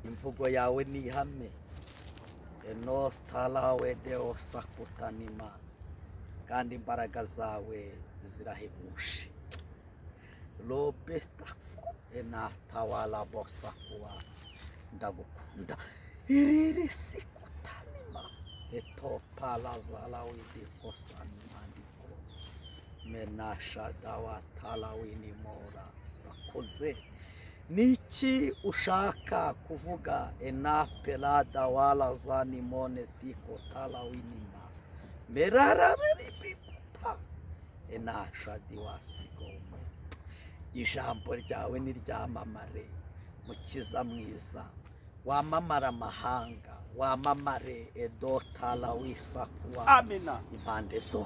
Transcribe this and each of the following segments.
imvugo yawe ni ihame eno talawe deo sakutanima kandi imbaraga zawe zirahebuje lobestafo enatawala bosakuwa ndagukunda iriri sikutanima eto palazalawidi kosanimandiko menasha dawa talawini mora bakoze niki ushaka kuvuga enapelada wala zani monestiko talawinima merararibikuta enasha diwasigome ijambo ryawe niryamamare mukiza mwiza wamamara amahanga wamamare edotala wisakuwa amina impande zo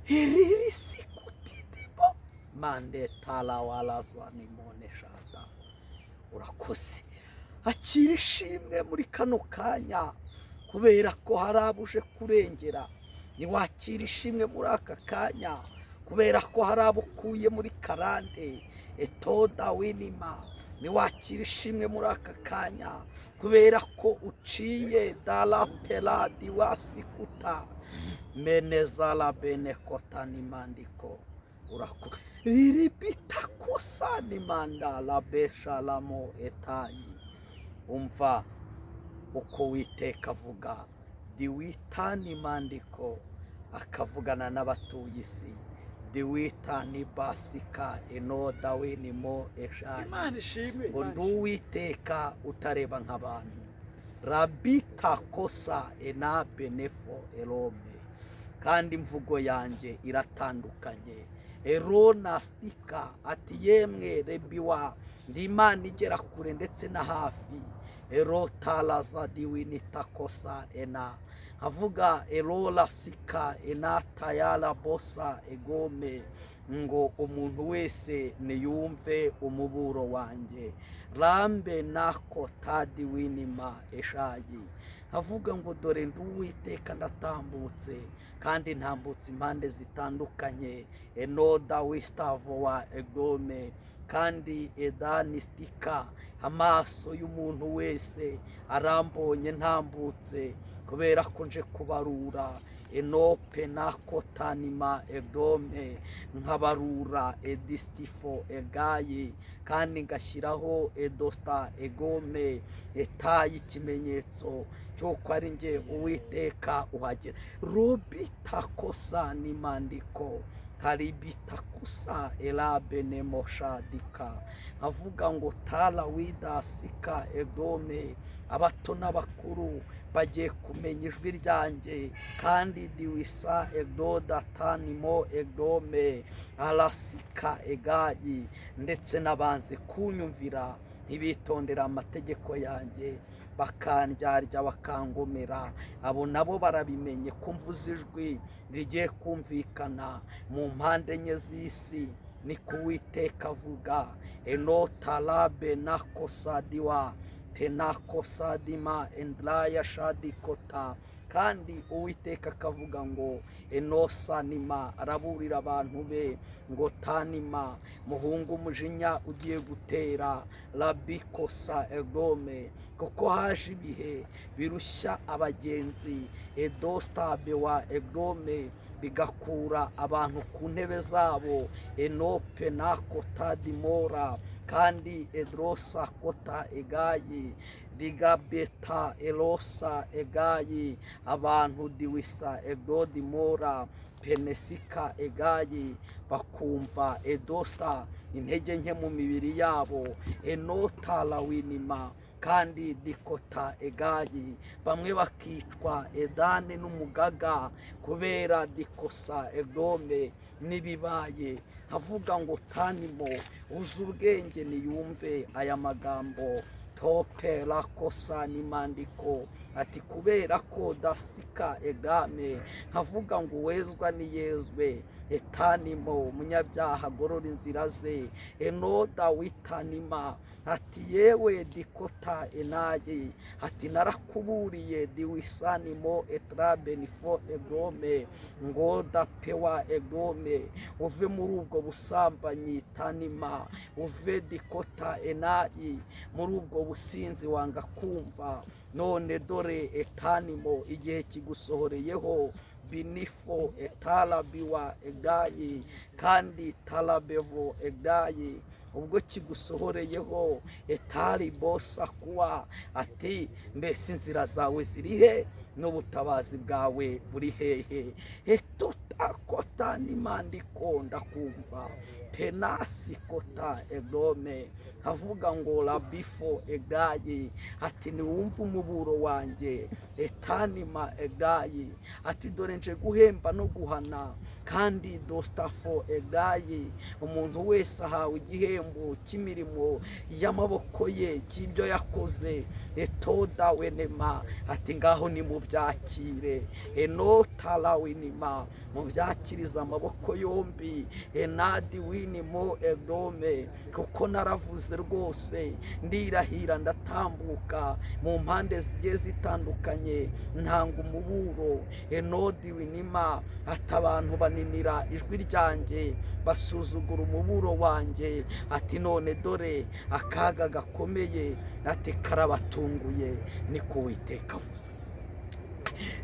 iriri sikutidimo mande tala wala zani moneshada urakoze akira ishimwe muri kano kanya kubera ko harabuje kurengera niwakira ishimwe muri aka kanya kubera ko harabukuye muri karande etoda winima niwakira ishimwe muri aka kanya kubera ko uciye dala peladi wasikuta menezala benekota nimandiko urako riribita kosa nimanda la beshalamo etayi umva uko witeka avuga diwita nimandiko akavugana n'abatuye isi diwita ni basika enoda winimo eshani imana ishimwe ngo nduwiteka utareba nk'abantu rabita kosa ena benefo elome kandi imvugo yanjye iratandukanye eronastika ati yemwe rebiwa ndi imana igera kure ndetse na hafi erotalaza diwinita kosa ena avuga erola sika enatayala bosa egome ngo umuntu wese niyumve umuburo wanjye rambe nako tadi winima eshayi avuga ngo dore nduwiteka ndatambutse kandi ntambutse impande zitandukanye enoda wistavo wa egome kandi edanistika amaso y'umuntu wese arambonye ntambutse kubera ko nje kubarura enope nako tanima egome nkabarura edistifo egayi kandi ngashyiraho edosta egome etayi ikimenyetso cy'uko ari nge uwiteka uhagera robita kosa nimandiko karibita kusa elabe nemoshadika avuga ngo tala widasika egome abato n'abakuru bagiye kumenya ijwi ryanjye kandi diwisa edoda tanimo egome alasika egayi ndetse n'abanze kunyumvira ntibitondera amategeko yanjye bakandyarya bakangomera abo nabo barabimenye ko mvuze ijwi rigiye kumvikana mu mpande enye z'isi ni kuwiteka avuga enotalabe nakosadiwa tenakosadima endraya shadikota kandi uwiteka akavuga ngo enosanima araburira abantu be ngo tanima muhungu umujinya ugiye gutera rabikosa egome kuko haje ibihe birushya abagenzi edostabe wa egome bigakura abantu ku ntebe zabo enope nako tadimora kandi edrosa kota egayi rigabeta elosa egayi abantu diwisa egodimora penesika egayi bakumva edosta intege nke mu mibiri yabo enotala winima kandi dikota egayi bamwe bakicwa edane n'umugaga kubera dikosa egome n'ibibaye havuga ngo tanimo uzi ubwenge niyumve aya magambo tope la kosa nimandiko ati kubera ko dasika egame havuga ngo wezwa niyezwe etanimo umunyabyaha agorora inzira ze enoda witanima ati yewe dikota enayi ati narakuburiye diwisanimo etrabe nifo egome ngo dapewa egome uve muri ubwo busambanyi tanima uve dikota enayi muri ubwo businzi wanga kumva, none dore etanimo igihe kigusohoreyeho, binifo etarabiwa egayi kandi tarabevo egayi, ubwo kigusohoreyeho etari bosa kuwa, ati mbese inzira zawe zirihe n'ubutabazi bwawe buri hehe? Etotakota n'imandiko ndakumva, penasi kota egome, avuga ngo rabifo egayi, ati niwumva umuburo wanjye, etanima egayi, ati dore nje guhemba no guhana, kandi dostafo egayi, umuntu wese ahawe igihembo cy'imirimo y'amaboko ye, cy'ibyo yakoze. Etoda wenema, ati ngaho ni mubyakire, enotala winima, mubyakiriza amaboko yombi, enadi winimo egome, kuko naravuze rwose, ndirahira ndatambuka mu mpande zigiye zitandukanye, ntanga umuburo, enodi winima, ati abantu baninira ijwi ryanjye, basuzugura umuburo wanjye, ati none dore akaga gakomeye, ati karabatunguye, niko Uwiteka avuga.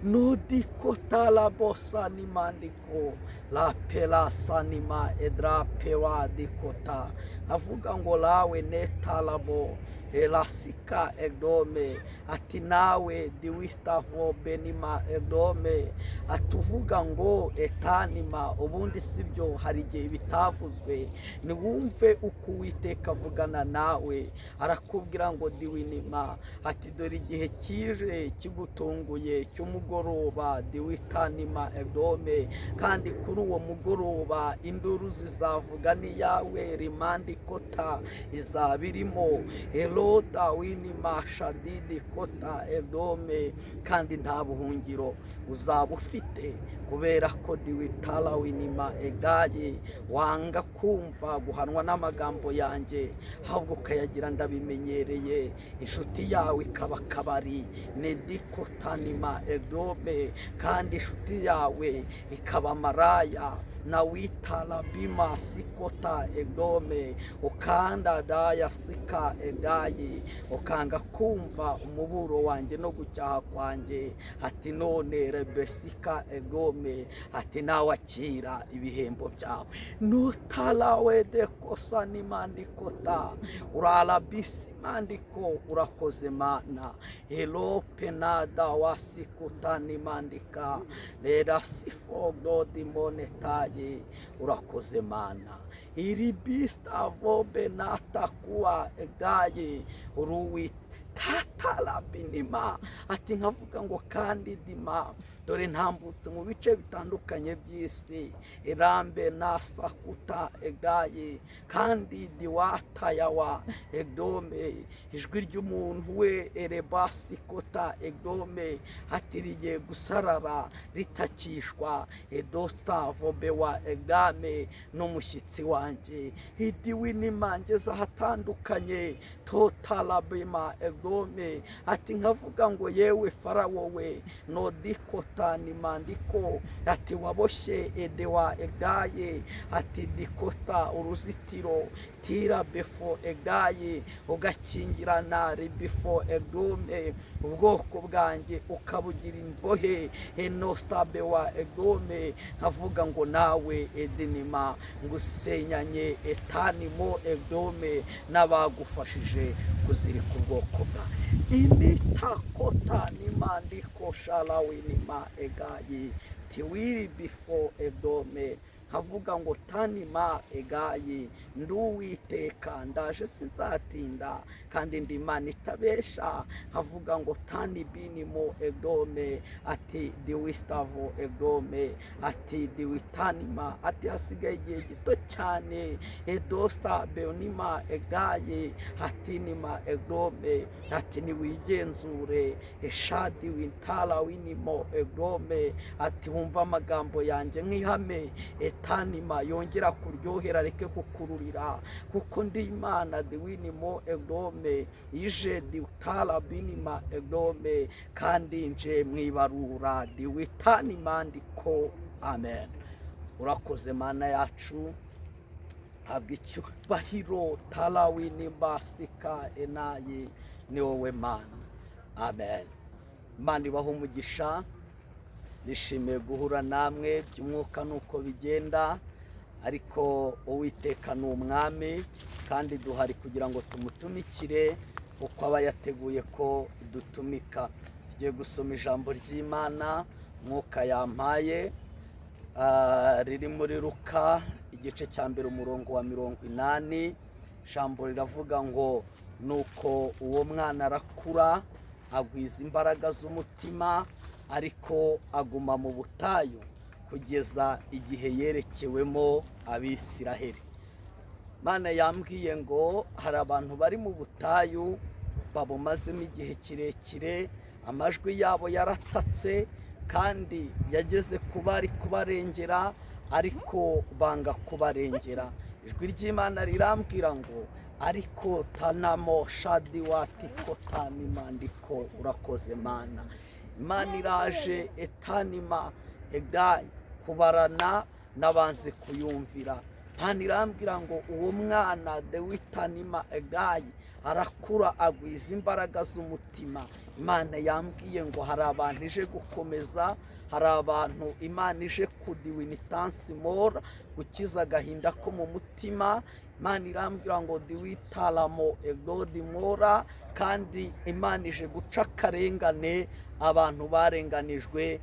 Nudiko talabosa nimandiko la pelasa nima edrapewa dikota, avuga ngo lawe netalabo elasika egdome, ati nawe diwistavo benima egdome, atuvuga ngo etanima, ubundi sibyo, hari igihe bitavuzwe. Niwumve uko Uwiteka avugana nawe, arakubwira ngo diwinima, ati dore igihe kije kigutunguye cy'umugoroba, diwitanima egdome, kandi kuri uwo mugoroba induru zizavuga n'iyawe, rimandi kota izaba irimo, eroda winima shadidi kota egdome, kandi nta buhungiro uzaba ufite, kubera ko diwitala winima egayi, wanga kumva guhanwa n'amagambo yanjye, ahubwo ukayagira ndabimenyereye, inshuti yawe ikaba akabari, nedikotanima egdome, kandi inshuti yawe ikaba maraya, na witala bima sikota egdome, ukanda daya sika egayi, ukanga kumva umuburo wanjye no gucyaha kwanjye, ati none rebesika egdome, ati nawe akira ibihembo byawe. Nutalawe dekosa nimandikota, uralabisi mandiko, urakoze mana, elo penada wasikota nimandika, lera sifo godi monetaye, urakoze mana, iribista vobe natakuwa egaye, uruwi tatala binima, ati nkavuga ngo kandi dima, dore ntambutse mu bice bitandukanye by'isi, irambe nasakuta egaye, kandi diwata yawa egdome, ijwi ry'umuntu we erebasikota egdome, ati rigiye gusarara ritakishwa, edostavo bewa egame, n'umushyitsi wanjye, idiwinima ngeze ahatandukanye, totalabima egome, ati nkavuga ngo yewe Farawo we, nodikota nimandiko, ati waboshye edewa egaye, ati dikota uruzitiro, tira befo egaye, ugakingirana ribifo egome, ubwoko bwanjye ukabugira imbohe, enostabewa egome, nkavuga ngo nawe edinima, ngusenyanye etanimo egome, n'abagufashije kuzirika ubwoko bwa imitakota nimandiko shalawinima egayi, tiwiri bifo egome, havuga ngo tanima egayi, nduwiteka ndaje sinzatinda, kandi ndi Imana itabesha, havuga ngo tani binimo egome, ati diwistavo egome, ati diwitanima, ati hasigaye igihe gito cyane, edosta beonima egaye, ati nima egome, ati niwigenzure, eshadi wintala winimo egome, ati wumva amagambo yanjye nk'ihame, etanima yongera kuryohera, reke kukururira, kuko ndi Imana diwinimo egome, ije diwitala binima egome, kandi nje mwibarura diwitanima ndiko. Amen. Urakoze Mana yacu, habwa icyubahiro. tarawini basika enayi, ni wowe Mana. Amen. Imana ibahe umugisha. Nishimiye guhura namwe by'umwuka nuko bigenda, ariko Uwiteka ni umwami kandi duhari kugira ngo tumutumikire uko aba yateguye ko dutumika. Tugiye gusoma ijambo ry'Imana mwuka yampaye, riri muri Luka igice cya mbere umurongo wa 80. Ijambo riravuga ngo nuko uwo mwana arakura agwiza imbaraga z'umutima, ariko aguma mu butayu kugeza igihe yerekewemo Abisiraheli. Mana yambwiye ngo hari abantu bari mu butayu babumazemo igihe kirekire, amajwi yabo yaratatse kandi yageze kubari kubarengera, ariko banga kubarengera. Ijwi ry'Imana rirambwira ngo ariko tanamo shadi wati kotani mandiko. Urakoze Mana. Imana iraje etanima egayi kubarana n'abanze kuyumvira. Imana irambwira ngo uwo mwana dewitanima egayi arakura agwiza imbaraga z'umutima. Imana yambwiye ngo hari abantu ije gukomeza, hari abantu Imana ije kudiwinitansimora, gukiza agahinda ko mu mutima. Imana irambwira ngo diwitaramo egodimora, kandi Imana ije guca akarengane abantu barenganijwe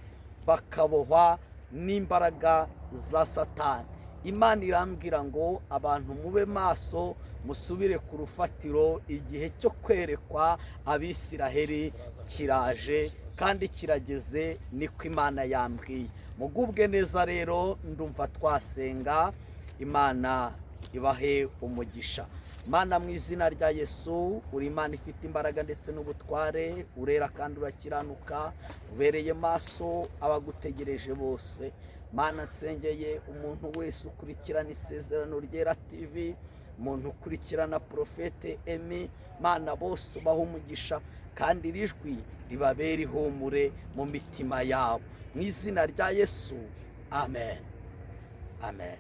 bakabohwa n'imbaraga za Satani. Imana irambwira ngo abantu mube maso, musubire ku rufatiro. Igihe cyo kwerekwa Abisiraheli kiraje kandi kirageze, niko Imana yambwiye. Mugubwe neza rero, ndumva twasenga. Imana ibahe umugisha. Mana, mu izina rya Yesu, uri Imana ifite imbaraga ndetse n'ubutware, urera kandi urakiranuka, ubereye maso abagutegereje bose. Mana, nsengeye umuntu wese ukurikirana Isezerano Ryera TV, umuntu ukurikirana Profete Emi, Mana, bose ubahe umugisha kandi iri jwi ribabere ihumure mu mitima yabo, mu izina rya Yesu. Amen. Amen.